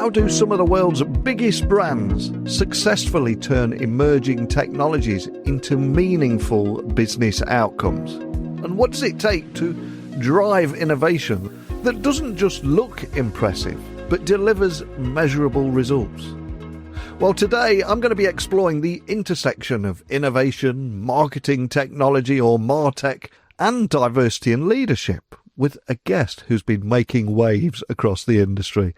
How do some of the world's biggest brands successfully turn emerging technologies into meaningful business outcomes? And what does it take to drive innovation that doesn't just look impressive, but delivers measurable results? Well, today I'm going to be exploring the intersection of innovation, marketing technology or MarTech, and diversity and leadership with a guest who's been making waves across the industry.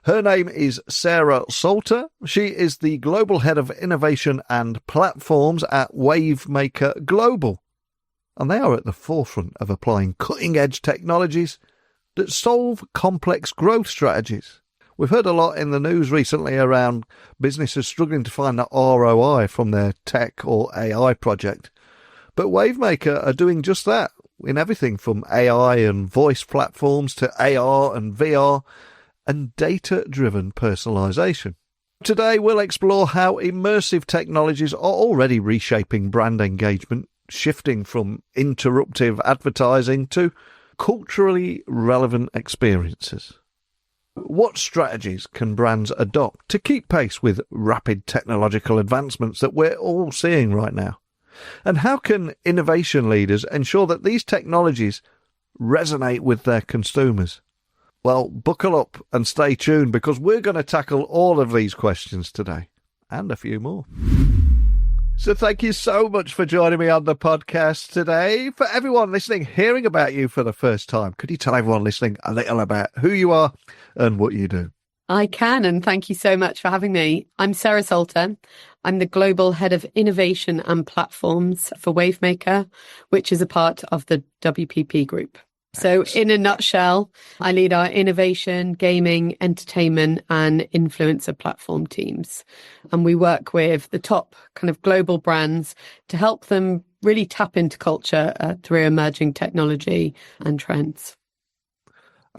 Her name is Sarah Salter. She is the Global Head of Innovation and Platforms at Wavemaker Global. And they are at the forefront of applying cutting-edge technologies that solve complex growth strategies. We've heard a lot in the news recently around businesses struggling to find that ROI from their tech or AI project. But Wavemaker are doing just that in everything from AI and voice platforms to AR and VR and data-driven personalization. Today we'll explore how immersive technologies are already reshaping brand engagement, shifting from interruptive advertising to culturally relevant experiences. What strategies can brands adopt to keep pace with rapid technological advancements that we're all seeing right now? And how can innovation leaders ensure that these technologies resonate with their consumers? Well, buckle up and stay tuned because we're going to tackle all of these questions today and a few more. So thank you so much for joining me on the podcast today. For everyone listening, hearing about you for the first time, could you tell everyone listening a little about who you are and what you do? I can, and thank you so much for having me. I'm Sarah Salter. I'm the Global Head of Innovation and Platforms for Wavemaker, which is a part of the WPP Group. So in a nutshell, I lead our innovation, gaming, entertainment and influencer platform teams. And we work with the top kind of global brands to help them really tap into culture through emerging technology and trends.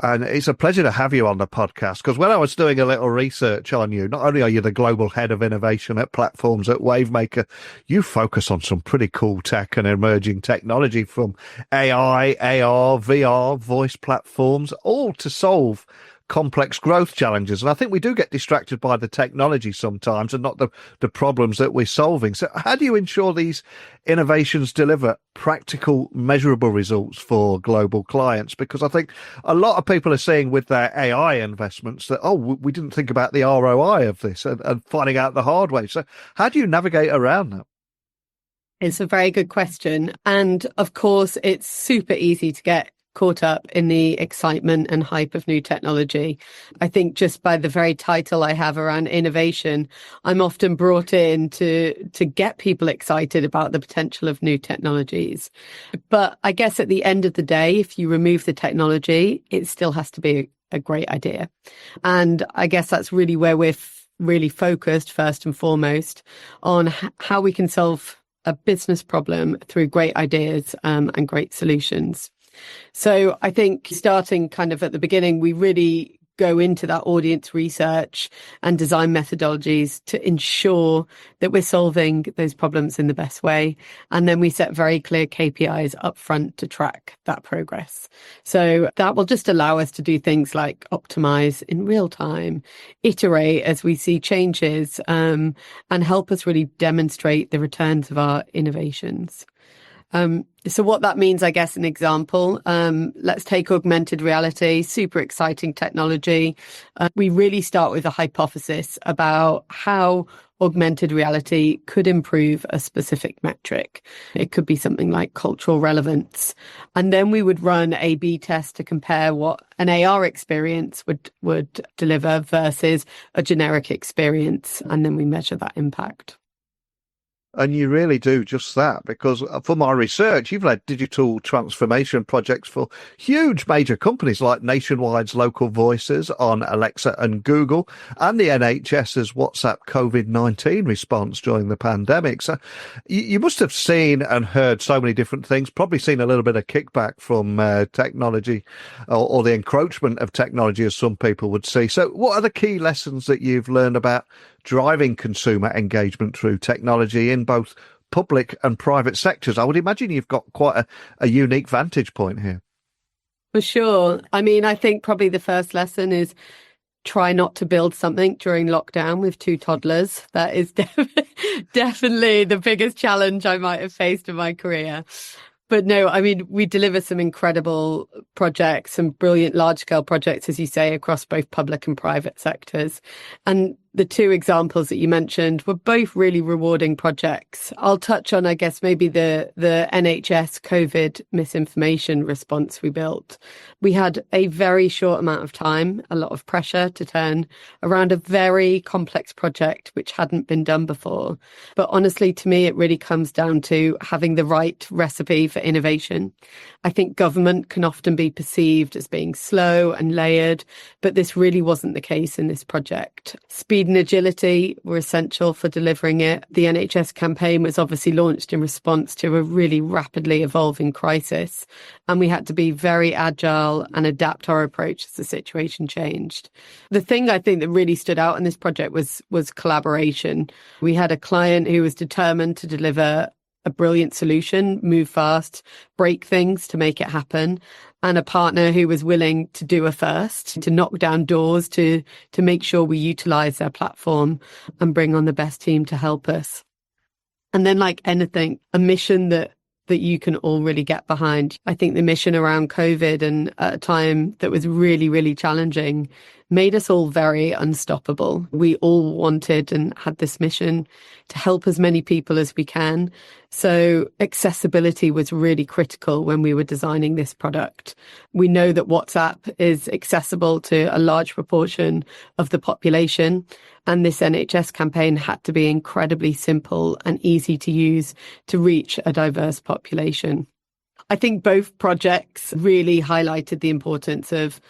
And it's a pleasure to have you on the podcast because when I was doing a little research on you, not only are you the Global Head of Innovation at Platforms at Wavemaker, you focus on some pretty cool tech and emerging technology from AI, AR, VR, voice platforms, all to solve complex growth challenges. And I think we do get distracted by the technology sometimes and not the problems that we're solving. So how do you ensure these innovations deliver practical, measurable results for global clients? Because I think a lot of people are seeing with their AI investments that, we didn't think about the ROI of this and finding out the hard way. So how do you navigate around that? It's a very good question. And of course, it's super easy to get caught up in the excitement and hype of new technology. I think just by the very title I have around innovation, I'm often brought in to get people excited about the potential of new technologies. But I guess at the end of the day, if you remove the technology, it still has to be a great idea. And I guess that's really where we're really focused first and foremost on how we can solve a business problem through great ideas and great solutions. So I think starting kind of at the beginning, we really go into that audience research and design methodologies to ensure that we're solving those problems in the best way. And then we set very clear KPIs up front to track that progress. So that will just allow us to do things like optimize in real time, iterate as we see changes, and help us really demonstrate the returns of our innovations. So what that means, I guess, an example, let's take augmented reality, super exciting technology. We really start with a hypothesis about how augmented reality could improve a specific metric. It could be something like cultural relevance. And then we would run A/B tests to compare what an AR experience would deliver versus a generic experience. And then we measure that impact. And you really do just that, because for my research, you've led digital transformation projects for huge major companies like Nationwide's Local Voices on Alexa and Google, and the NHS's WhatsApp COVID-19 response during the pandemic. So you must have seen and heard so many different things, probably seen a little bit of kickback from technology or the encroachment of technology, as some people would see. So what are the key lessons that you've learned about driving consumer engagement through technology in both public and private sectors? I would imagine you've got quite a unique vantage point here. For sure. I mean, I think probably the first lesson is try not to build something during lockdown with 2 toddlers. That is definitely the biggest challenge I might have faced in my career. But no, I mean, we deliver some incredible projects, some brilliant large-scale projects, as you say, across both public and private sectors. And the 2 examples that you mentioned were both really rewarding projects. I'll touch on, I guess, maybe the NHS COVID misinformation response we built. We had a very short amount of time, a lot of pressure to turn around a very complex project which hadn't been done before. But honestly, to me, it really comes down to having the right recipe for innovation. I think government can often be perceived as being slow and layered, but this really wasn't the case in this project. Speed and agility were essential for delivering it. The NHS campaign was obviously launched in response to a really rapidly evolving crisis, and we had to be very agile and adapt our approach as the situation changed. The thing I think that really stood out in this project was collaboration. We had a client who was determined to deliver a brilliant solution, move fast, break things to make it happen, and a partner who was willing to do a first, to knock down doors, to make sure we utilize their platform and bring on the best team to help us. And then, like anything, a mission that you can all really get behind. I think the mission around COVID, and at a time that was really, really challenging, made us all very unstoppable. We all wanted and had this mission to help as many people as we can. So accessibility was really critical when we were designing this product. We know that WhatsApp is accessible to a large proportion of the population, and this NHS campaign had to be incredibly simple and easy to use to reach a diverse population. I think both projects really highlighted the importance of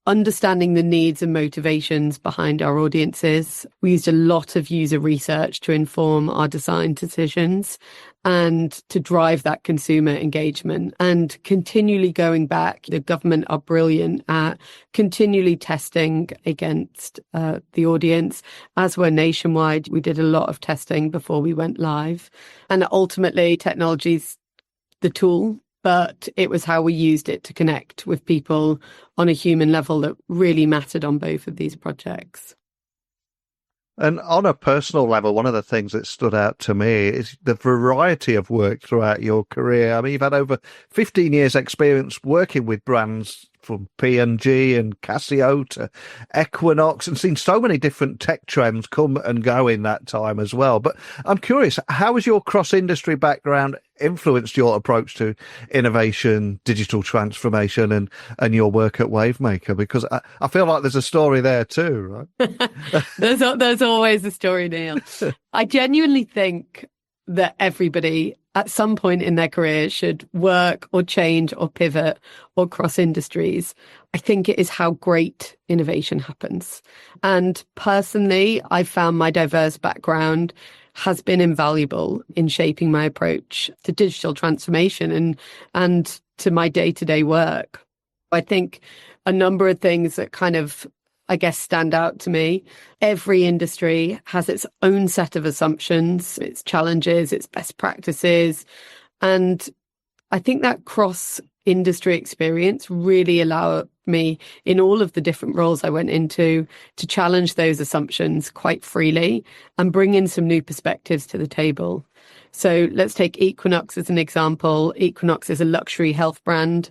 understanding the needs and motivations behind our audiences. We used a lot of user research to inform our design decisions and to drive that consumer engagement, and continually going back. The government are brilliant at continually testing against the audience, as we're nationwide. We did a lot of testing before we went live. And ultimately, technology's the tool, but it was how we used it to connect with people on a human level that really mattered on both of these projects. And on a personal level, one of the things that stood out to me is the variety of work throughout your career. I mean, you've had over 15 years experience working with brands from P&G and Casio to Equinox, and seen so many different tech trends come and go in that time as well. But I'm curious, how has your cross-industry background influenced your approach to innovation, digital transformation, and your work at Wavemaker? Because I feel like there's a story there too, right? There's always a story, Neil. I genuinely think that everybody at some point in their career should work or change or pivot or cross industries. I think it is how great innovation happens. And personally, I found my diverse background has been invaluable in shaping my approach to digital transformation and to my day-to-day work. I think a number of things that kind of, I guess, stand out to me. Every industry has its own set of assumptions, its challenges, its best practices. And I think that cross-industry experience really allowed me, in all of the different roles I went into, to challenge those assumptions quite freely and bring in some new perspectives to the table. So let's take Equinox as an example. Equinox is a luxury health brand.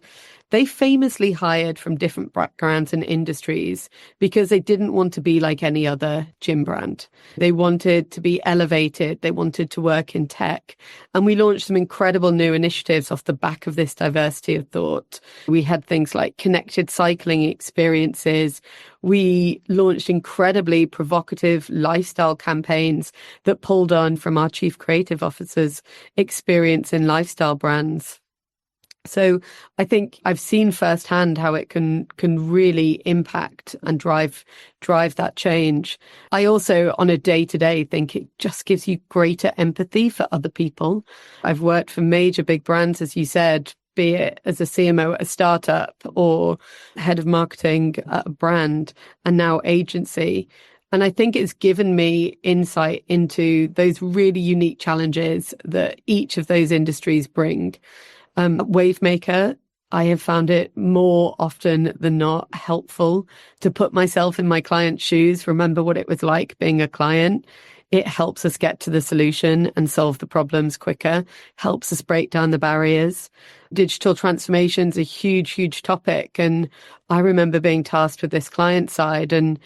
They famously hired from different backgrounds and industries because they didn't want to be like any other gym brand. They wanted to be elevated. They wanted to work in tech. And we launched some incredible new initiatives off the back of this diversity of thought. We had things like connected cycling experiences. We launched incredibly provocative lifestyle campaigns that pulled on from our chief creative officer's experience in lifestyle brands. So I think I've seen firsthand how it can really impact and drive that change. I also, on a day-to-day, think it just gives you greater empathy for other people. I've worked for major big brands, as you said, be it as a CMO at a startup or head of marketing at a brand, and now agency. And I think it's given me insight into those really unique challenges that each of those industries bring. Wavemaker I have found it more often than not helpful to put myself in my client's shoes, remember what it was like being a client. It helps us get to the solution and solve the problems quicker, helps us break down the barriers. Digital transformation is a huge, huge topic. And I remember being tasked with this client side, and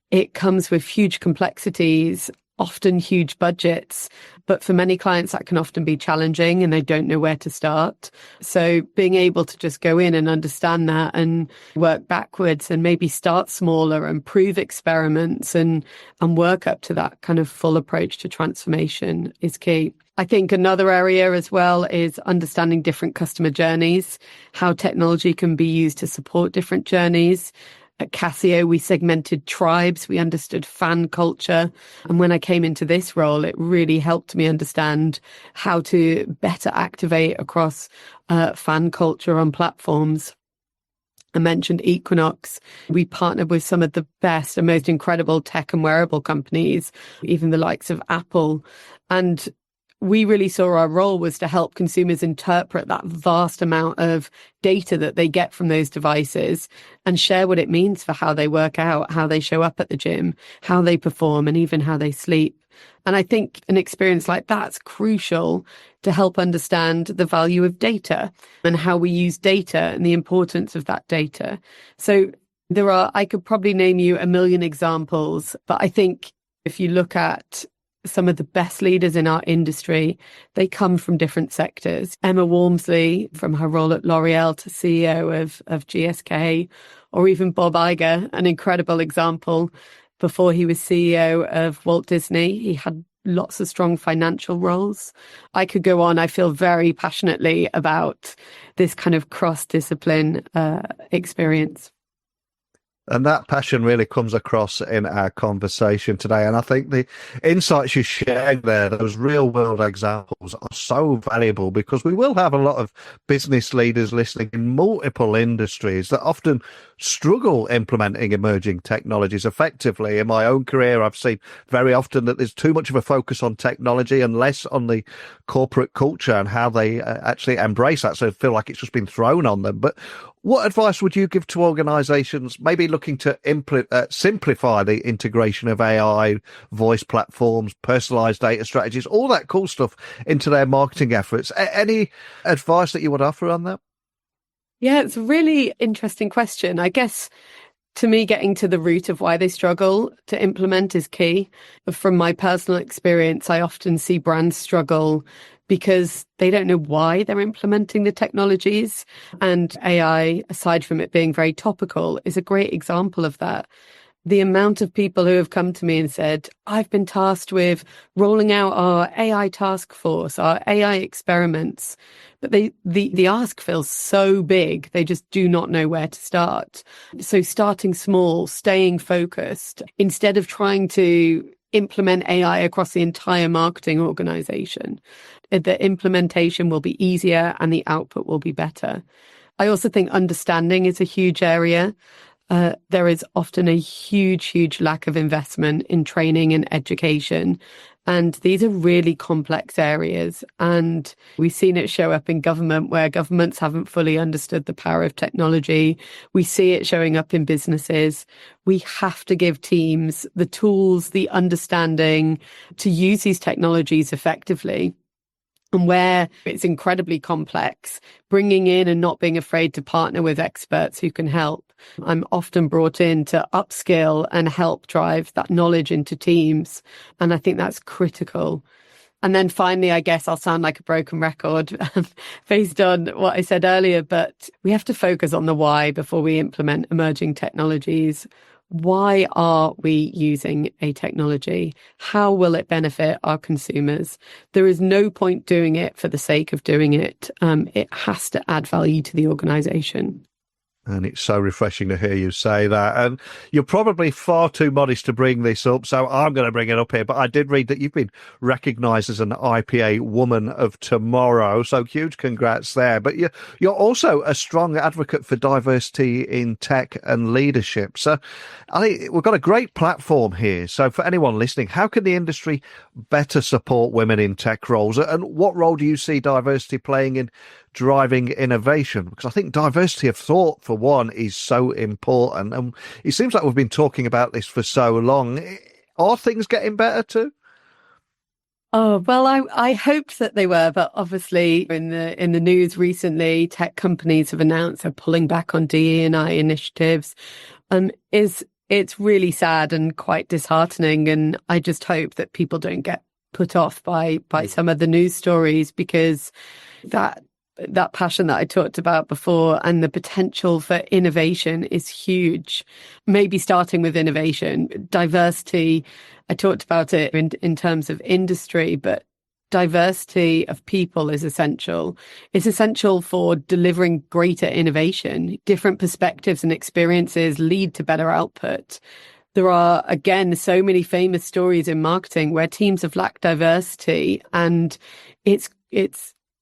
it comes with huge complexities, often huge budgets. But for many clients, that can often be challenging and they don't know where to start. So being able to just go in and understand that and work backwards and maybe start smaller and prove experiments and work up to that kind of full approach to transformation is key. I think another area as well is understanding different customer journeys, how technology can be used to support different journeys. At Casio, we segmented tribes, we understood fan culture. And when I came into this role, it really helped me understand how to better activate across fan culture on platforms. I mentioned Equinox. We partnered with some of the best and most incredible tech and wearable companies, even the likes of Apple. And we really saw our role was to help consumers interpret that vast amount of data that they get from those devices and share what it means for how they work out, how they show up at the gym, how they perform, and even how they sleep. And I think an experience like that's crucial to help understand the value of data and how we use data and the importance of that data. So I could probably name you a million examples, but I think if you look at some of the best leaders in our industry, they come from different sectors. Emma Walmsley, from her role at L'Oreal to CEO of GSK, or even Bob Iger, an incredible example. Before he was CEO of Walt Disney, he had lots of strong financial roles. I could go on. I feel very passionately about this kind of cross-discipline experience. And that passion really comes across in our conversation today. And I think the insights you shared there, those real world examples, are so valuable, because we will have a lot of business leaders listening in multiple industries that often struggle implementing emerging technologies effectively. In my own career, I've seen very often that there's too much of a focus on technology and less on the corporate culture and how they actually embrace that. So I feel like it's just been thrown on them. But what advice would you give to organizations maybe looking to simplify the integration of AI, voice platforms, personalized data strategies, all that cool stuff into their marketing efforts? Any advice that you would offer on that? Yeah, it's a really interesting question. I guess to me, getting to the root of why they struggle to implement is key. From my personal experience, I often see brands struggle because they don't know why they're implementing the technologies. And AI, aside from it being very topical, is a great example of that. The amount of people who have come to me and said, I've been tasked with rolling out our AI task force, our AI experiments. But the ask feels so big, they just do not know where to start. So starting small, staying focused, instead of trying to implement AI across the entire marketing organization, the implementation will be easier and the output will be better. I also think understanding is a huge area. There is often a huge lack of investment in training and education. And these are really complex areas. And we've seen it show up in government, where governments haven't fully understood the power of technology. We see it showing up in businesses. We have to give teams the tools, the understanding to use these technologies effectively. And where it's incredibly complex, bringing in and not being afraid to partner with experts who can help. I'm often brought in to upskill and help drive that knowledge into teams. And I think that's critical. And then finally, I guess I'll sound like a broken record based on what I said earlier, but we have to focus on the why before we implement emerging technologies. Why are we using a technology? How will it benefit our consumers? There is no point doing it for the sake of doing it. It has to add value to the organization. And it's so refreshing to hear you say that. And you're probably far too modest to bring this up, so I'm going to bring it up here. But I did read that you've been recognised as an IPA Woman of Tomorrow, so huge congrats there. But you're also a strong advocate for diversity in tech and leadership. So we've got a great platform here. So for anyone listening, how can the industry better support women in tech roles? And what role do you see diversity playing in driving innovation? Because I think diversity of thought, for one, is so important. And it seems like we've been talking about this for so long. Are things getting better too? Oh, well, I hoped that they were, but obviously in the news recently, tech companies have announced they're pulling back on DE&I initiatives. It's really sad and quite disheartening, and I just hope that people don't get put off by some of the news stories, because that passion that I talked about before and the potential for innovation is huge. Maybe starting with innovation, diversity. I talked about it in terms of industry, but diversity of people is essential. It's essential for delivering greater innovation. Different perspectives and experiences lead to better output. There are, again, so many famous stories in marketing where teams have lacked diversity, and it's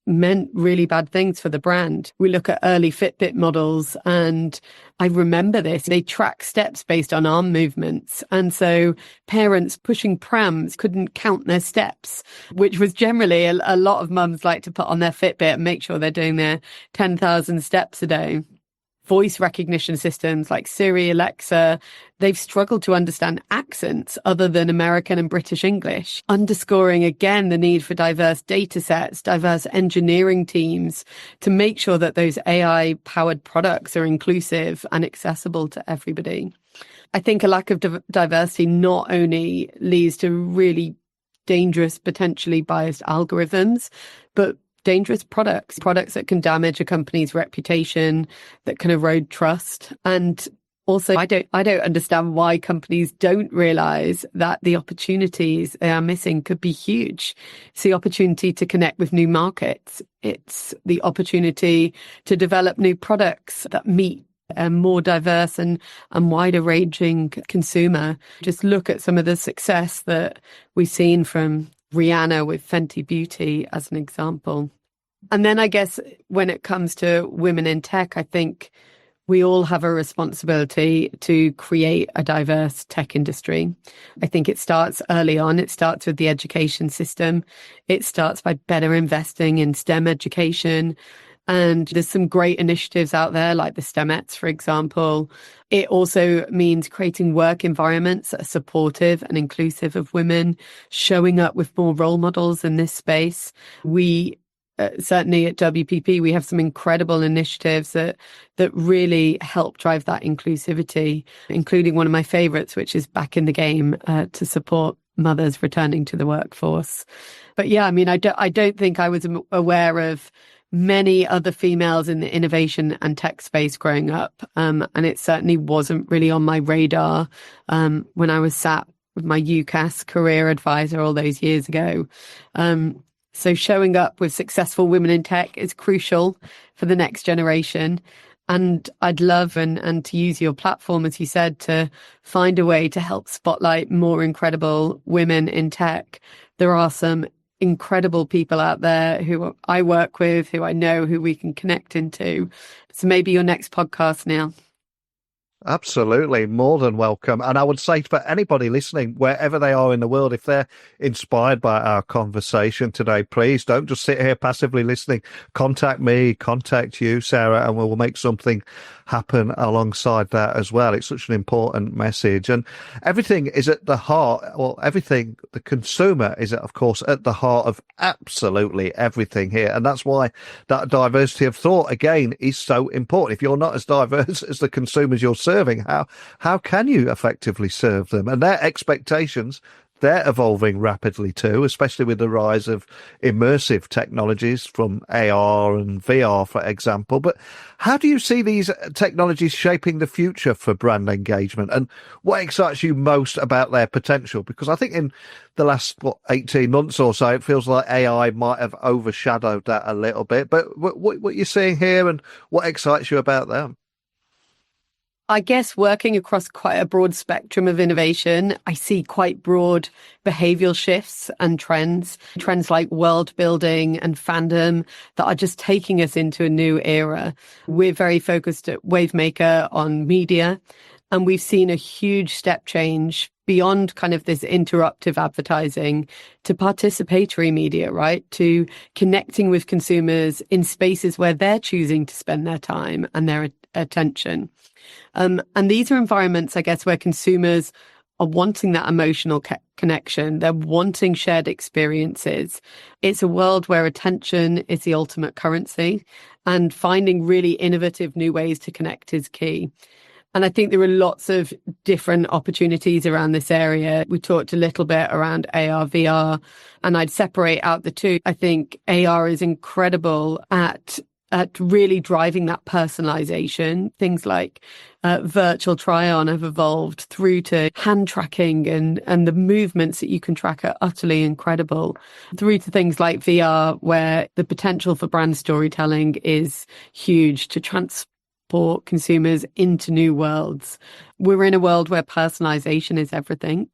meant really bad things for the brand. We look at early Fitbit models, and I remember this. They track steps based on arm movements. And so parents pushing prams couldn't count their steps, which was generally a lot of mums like to put on their Fitbit and make sure they're doing their 10,000 steps a day. Voice recognition systems like Siri, Alexa, they've struggled to understand accents other than American and British English, underscoring again the need for diverse data sets, diverse engineering teams to make sure that those AI-powered products are inclusive and accessible to everybody. I think a lack of diversity not only leads to really dangerous, potentially biased algorithms, but dangerous products that can damage a company's reputation, that can erode trust. And also, I don't understand why companies don't realize that the opportunities they are missing could be huge. It's the opportunity to connect with new markets. It's the opportunity to develop new products that meet a more diverse and wider ranging consumer. Just look at some of the success that we've seen from Rihanna with Fenty Beauty as an example. And then I guess when it comes to women in tech, I think we all have a responsibility to create a diverse tech industry. I think it starts early on. It starts with the education system. It starts by better investing in STEM education. And there's some great initiatives out there, like the STEMettes, for example. It also means creating work environments that are supportive and inclusive of women, showing up with more role models in this space. We certainly at WPP, we have some incredible initiatives that really help drive that inclusivity, including one of my favorites, which is Back in the Game, to support mothers returning to the workforce. But yeah, I mean, I don't think I was aware of many other females in the innovation and tech space growing up. And it certainly wasn't really on my radar when I was sat with my UCAS career advisor all those years ago. So showing up with successful women in tech is crucial for the next generation. And I'd love and to use your platform, as you said, to find a way to help spotlight more incredible women in tech. There are some incredible people out there who I work with, who I know, who we can connect into. So maybe your next podcast, Neil. Absolutely. More than welcome. And I would say for anybody listening, wherever they are in the world, if they're inspired by our conversation today, please don't just sit here passively listening. Contact me, contact you, Sarah, and we'll make something happen alongside that as well. It's such an important message. And everything is at the heart, well, everything, the consumer is, of course, at the heart of absolutely everything here. And that's why that diversity of thought, again, is so important. If you're not as diverse as the consumers you're serving, how can you effectively serve them? And their expectations, they're evolving rapidly too, especially with the rise of immersive technologies from AR and VR, for example. But how do you see these technologies shaping the future for brand engagement? And what excites you most about their potential? Because I think in the last 18 months or so, it feels like AI might have overshadowed that a little bit. But what you're seeing here and what excites you about them? I guess working across quite a broad spectrum of innovation, I see quite broad behavioral shifts and trends like world building and fandom that are just taking us into a new era. We're very focused at Wavemaker on media, and we've seen a huge step change beyond kind of this interruptive advertising to participatory media, right? To connecting with consumers in spaces where they're choosing to spend their time and their attention. And these are environments, I guess, where consumers are wanting that emotional connection. They're wanting shared experiences. It's a world where attention is the ultimate currency, and finding really innovative new ways to connect is key. And I think there are lots of different opportunities around this area. We talked a little bit around AR, VR, and I'd separate out the two. I think AR is incredible at really driving that personalization. Things like virtual try-on have evolved through to hand tracking, and the movements that you can track are utterly incredible, through to things like VR, where the potential for brand storytelling is huge to transport consumers into new worlds. We're in a world where personalization is everything,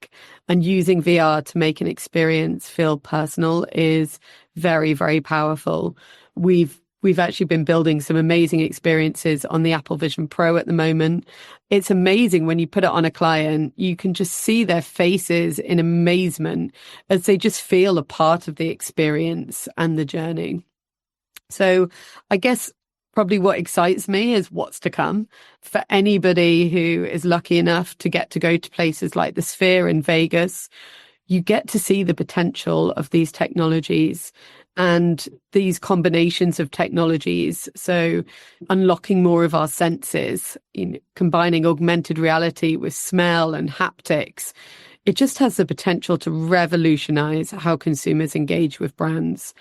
and using VR to make an experience feel personal is very, very powerful. We've actually been building some amazing experiences on the Apple Vision Pro at the moment. It's amazing when you put it on a client, you can just see their faces in amazement as they just feel a part of the experience and the journey. So I guess probably what excites me is what's to come. For anybody who is lucky enough to get to go to places like the Sphere in Vegas, you get to see the potential of these technologies and these combinations of technologies. So unlocking more of our senses, combining augmented reality with smell and haptics, it just has the potential to revolutionize how consumers engage with brands.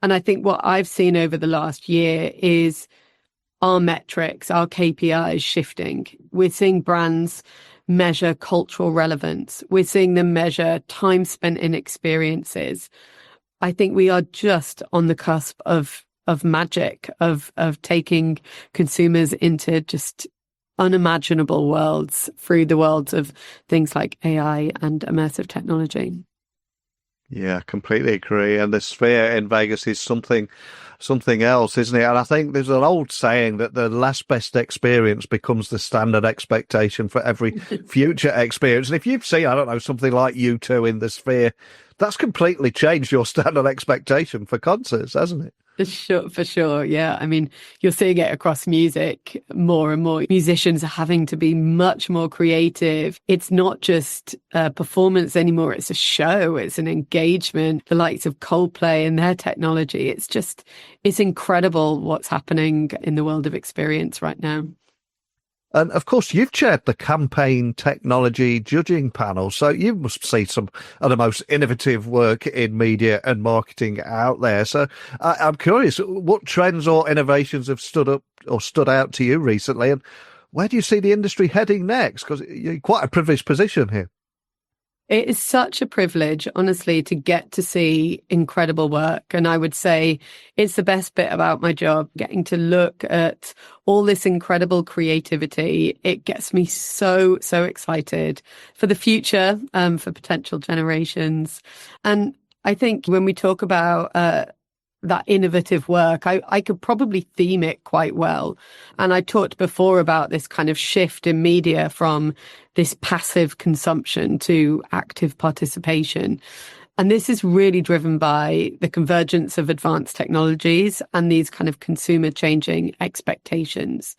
And I think what I've seen over the last year is our metrics, our KPIs shifting. We're seeing brands measure cultural relevance. We're seeing them measure time spent in experiences. I think we are just on the cusp of magic, of taking consumers into just unimaginable worlds through the worlds of things like AI and immersive technology. Yeah, completely agree. And the Sphere in Vegas is something else, isn't it? And I think there's an old saying that the last best experience becomes the standard expectation for every future experience. And if you've seen, I don't know, something like U2 in the Sphere, that's completely changed your standard expectation for concerts, hasn't it? For sure. Yeah. I mean, you're seeing it across music more and more. Musicians are having to be much more creative. It's not just a performance anymore. It's a show. It's an engagement. The likes of Coldplay and their technology. It's incredible what's happening in the world of experience right now. And of course, you've chaired the campaign technology judging panel, so you must see some of the most innovative work in media and marketing out there. So I'm curious, what trends or innovations have stood out to you recently, and where do you see the industry heading next? Because you're in quite a privileged position here. It is such a privilege, honestly, to get to see incredible work. And I would say it's the best bit about my job, getting to look at all this incredible creativity. It gets me so, so excited for the future, for potential generations. And I think when we talk about that innovative work, I could probably theme it quite well. And I talked before about this kind of shift in media from this passive consumption to active participation. And this is really driven by the convergence of advanced technologies and these kind of consumer changing expectations.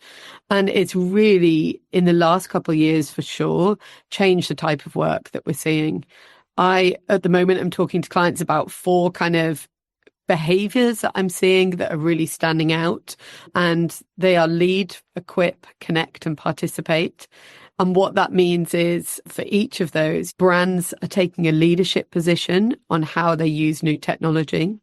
And it's really, in the last couple of years for sure, changed the type of work that we're seeing. At the moment, I'm talking to clients about 4 kind of behaviors that I'm seeing that are really standing out, and they are lead, equip, connect, and participate. And what that means is for each of those, brands are taking a leadership position on how they use new technology.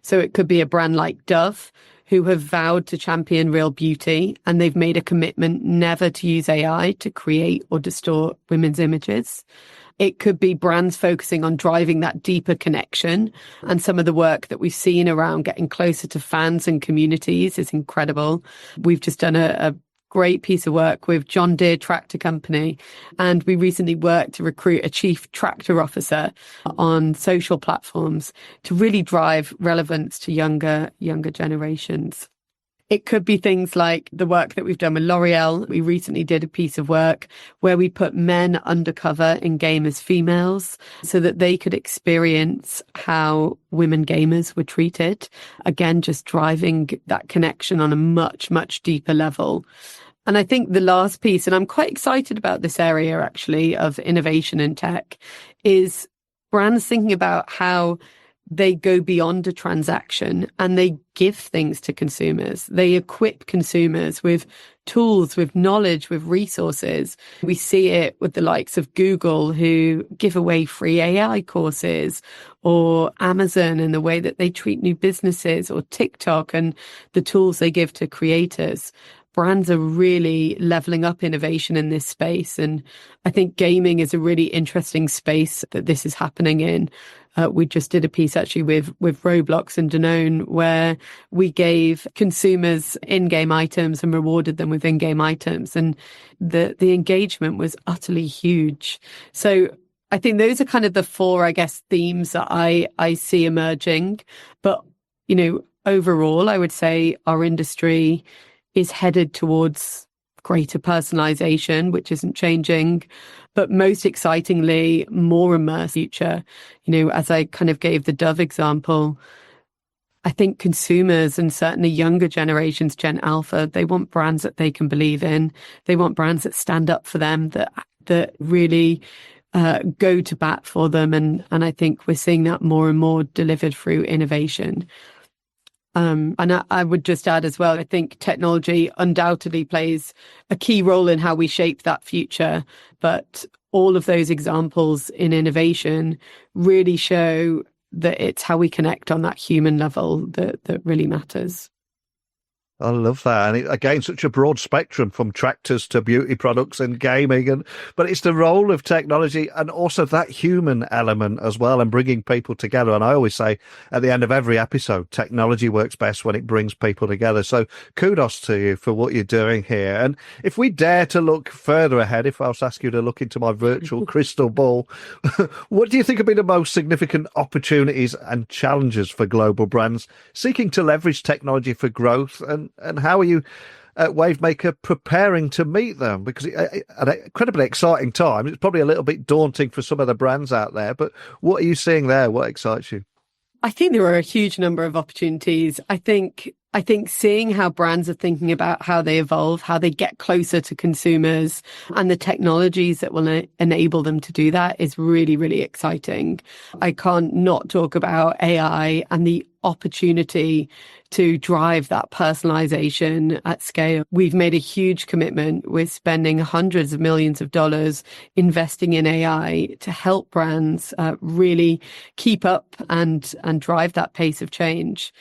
So it could be a brand like Dove, who have vowed to champion real beauty, and they've made a commitment never to use AI to create or distort women's images. It could be brands focusing on driving that deeper connection. And some of the work that we've seen around getting closer to fans and communities is incredible. We've just done a great piece of work with John Deere Tractor Company. And we recently worked to recruit a chief tractor officer on social platforms to really drive relevance to younger generations. It could be things like the work that we've done with L'Oreal. We recently did a piece of work where we put men undercover in game as females so that they could experience how women gamers were treated. Again, just driving that connection on a much, much deeper level. And I think the last piece, and I'm quite excited about this area actually of innovation in tech, is brands thinking about how they go beyond a transaction and they give things to consumers. They equip consumers with tools, with knowledge, with resources. We see it with the likes of Google, who give away free AI courses, or Amazon and the way that they treat new businesses, or TikTok and the tools they give to creators. Brands are really leveling up innovation in this space. And I think gaming is a really interesting space that this is happening in. We just did a piece actually with Roblox and Danone where we gave consumers in-game items and rewarded them with in-game items. And the engagement was utterly huge. So I think those are kind of the four, I guess, themes that I see emerging. But, overall, I would say our industry is headed towards greater personalization, which isn't changing, but most excitingly, more immersive future. As I kind of gave the Dove example, I think consumers and certainly younger generations, Gen Alpha, they want brands that they can believe in. They want brands that stand up for them, that really go to bat for them. And I think we're seeing that more and more delivered through innovation. And I would just add as well, I think technology undoubtedly plays a key role in how we shape that future. But all of those examples in innovation really show that it's how we connect on that human level that really matters. I love that. And again, such a broad spectrum from tractors to beauty products and gaming. But it's the role of technology and also that human element as well, and bringing people together. And I always say at the end of every episode, technology works best when it brings people together. So kudos to you for what you're doing here. And if we dare to look further ahead, if I was to ask you to look into my virtual crystal ball, what do you think have been the most significant opportunities and challenges for global brands seeking to leverage technology for growth? And how are you at Wavemaker preparing to meet them? Because at an incredibly exciting time, it's probably a little bit daunting for some of the brands out there, but what are you seeing there? What excites you? I think there are a huge number of opportunities. I think seeing how brands are thinking about how they evolve, how they get closer to consumers, and the technologies that will enable them to do that is really, really exciting. I can't not talk about AI and the opportunity to drive that personalization at scale. We've made a huge commitment. We're spending hundreds of millions of dollars investing in AI to help brands really keep up and drive that pace of change.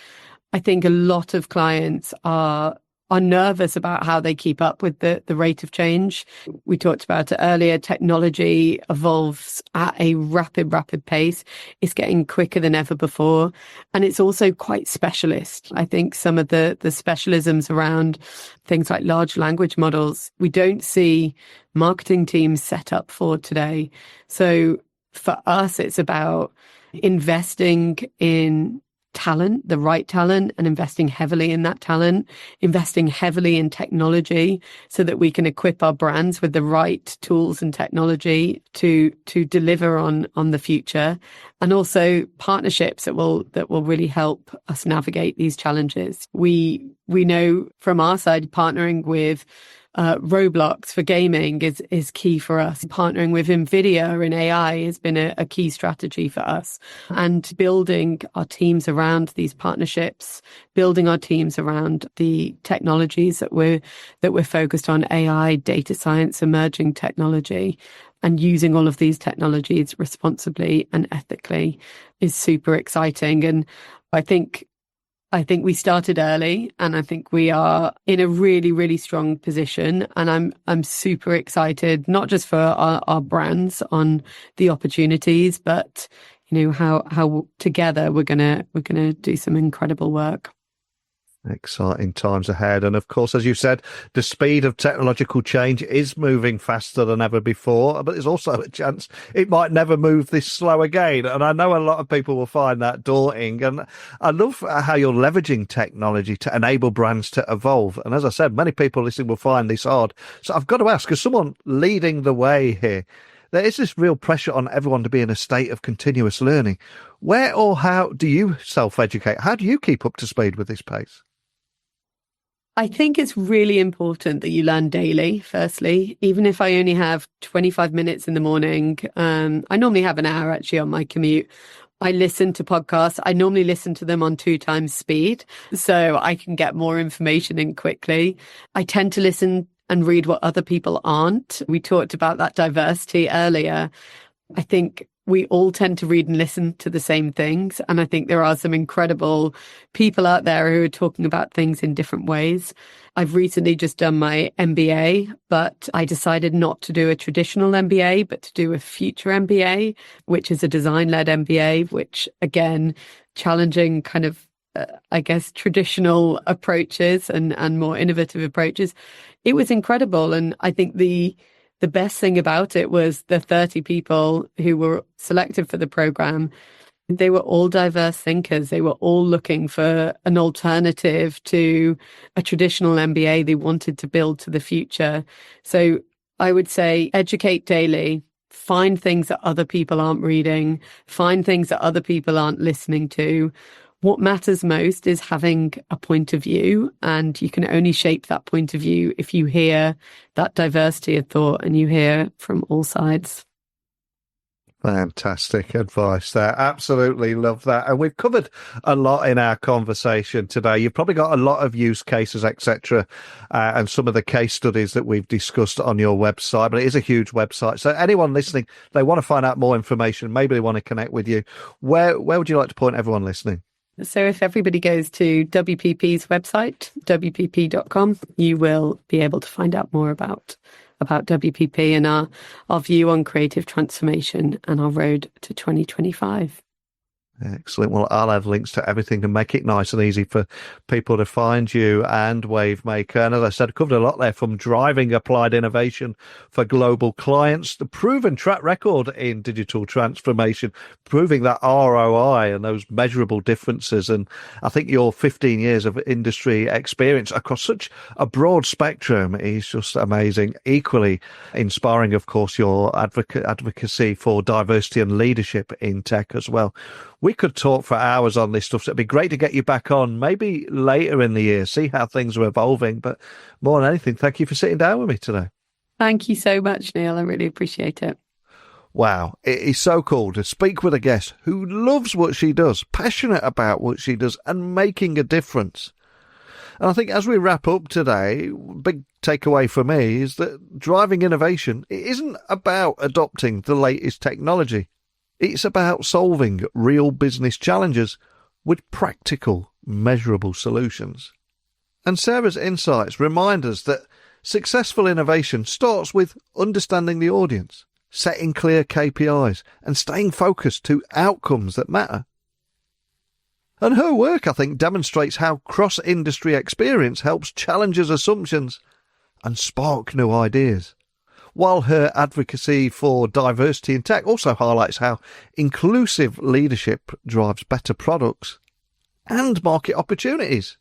I think a lot of clients are nervous about how they keep up with the rate of change. We talked about it earlier. Technology evolves at a rapid pace. It's getting quicker than ever before. And it's also quite specialist. I think some of the specialisms around things like large language models, we don't see marketing teams set up for today. So for us, it's about investing in talent, the right talent, and investing heavily in that talent, investing heavily in technology so that we can equip our brands with the right tools and technology to deliver on the future, and also partnerships that will really help us navigate these challenges. We know from our side, partnering with Roblox for gaming is key for us. Partnering with NVIDIA in AI has been a key strategy for us, and building our teams around these partnerships, building our teams around the technologies that we're focused on, AI, data science, emerging technology, and using all of these technologies responsibly and ethically is super exciting. And I think we started early, and I think we are in a really, really strong position. And I'm super excited, not just for our brands on the opportunities, but how together we're gonna do some incredible work. Exciting times ahead. And of course, as you said, the speed of technological change is moving faster than ever before, but there's also a chance it might never move this slow again. And I know a lot of people will find that daunting. And I love how you're leveraging technology to enable brands to evolve. And as I said, many people listening will find this hard. So I've got to ask, as someone leading the way here, there is this real pressure on everyone to be in a state of continuous learning. Where or how do you self-educate? How do you keep up to speed with this pace? I think it's really important that you learn daily, firstly, even if I only have 25 minutes in the morning. I normally have an hour actually on my commute. I listen to podcasts. I normally listen to them on 2 times speed, so I can get more information in quickly. I tend to listen and read what other people aren't. We talked about that diversity earlier. I think we all tend to read and listen to the same things. And I think there are some incredible people out there who are talking about things in different ways. I've recently just done my MBA, but I decided not to do a traditional MBA, but to do a future MBA, which is a design-led MBA, which again, challenging kind of, I guess, traditional approaches and more innovative approaches. It was incredible. And I think the best thing about it was the 30 people who were selected for the program. They were all diverse thinkers. They were all looking for an alternative to a traditional MBA they wanted to build to the future. So I would say educate daily, find things that other people aren't reading, find things that other people aren't listening to. What matters most is having a point of view, and you can only shape that point of view if you hear that diversity of thought and you hear from all sides. Fantastic advice there. Absolutely love that. And we've covered a lot in our conversation today. You've probably got a lot of use cases, etc., and some of the case studies that we've discussed on your website, but it is a huge website. So anyone listening, they want to find out more information, maybe they want to connect with you. Where would you like to point everyone listening? So if everybody goes to WPP's website, wpp.com, you will be able to find out more about WPP and our view on creative transformation and our road to 2025. Excellent. Well, I'll have links to everything and make it nice and easy for people to find you and Wavemaker. And as I said, I covered a lot there, from driving applied innovation for global clients, the proven track record in digital transformation, proving that ROI and those measurable differences. And I think your 15 years of industry experience across such a broad spectrum is just amazing. Equally inspiring, of course, your advocacy for diversity and leadership in tech as well. We could talk for hours on this stuff, so it'd be great to get you back on maybe later in the year, see how things are evolving. But more than anything, thank you for sitting down with me today. Thank you so much, Neil. I really appreciate it. Wow, it is so cool to speak with a guest who loves what she does, passionate about what she does, and making a difference. And I think as we wrap up today, big takeaway for me is that driving innovation, it isn't about adopting the latest technology. It's about solving real business challenges with practical, measurable solutions. And Sarah's insights remind us that successful innovation starts with understanding the audience, setting clear KPIs, and staying focused to outcomes that matter. And her work, I think, demonstrates how cross-industry experience helps challenge assumptions and spark new ideas. While her advocacy for diversity in tech also highlights how inclusive leadership drives better products and market opportunities.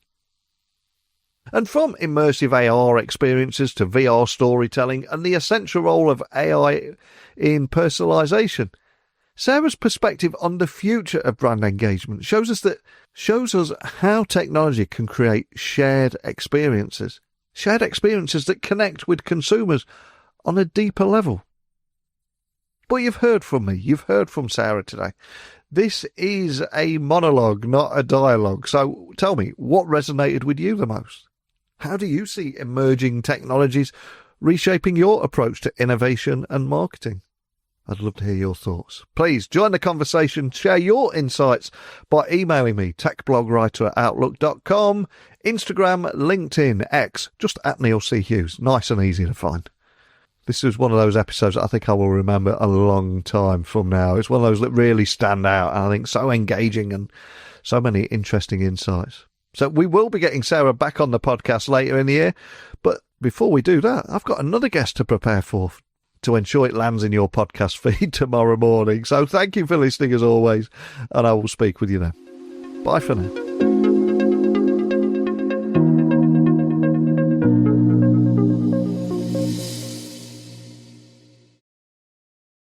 And from immersive AR experiences to VR storytelling and the essential role of AI in personalization, Sarah's perspective on the future of brand engagement shows us how technology can create shared experiences that connect with consumers on a deeper level. But you've heard from me, you've heard from Sarah today. This is a monologue, not a dialogue. So tell me, what resonated with you the most? How do you see emerging technologies reshaping your approach to innovation and marketing? I'd love to hear your thoughts. Please join the conversation, share your insights by emailing me, techblogwriter@outlook.com, Instagram, LinkedIn, X, just at Neil C. Hughes. Nice and easy to find. This is one of those episodes that I think I will remember a long time from now. It's one of those that really stand out, and I think so engaging and so many interesting insights. So we will be getting Sarah back on the podcast later in the year. But before we do that, I've got another guest to prepare for to ensure it lands in your podcast feed tomorrow morning. So thank you for listening as always, and I will speak with you then. Bye for now.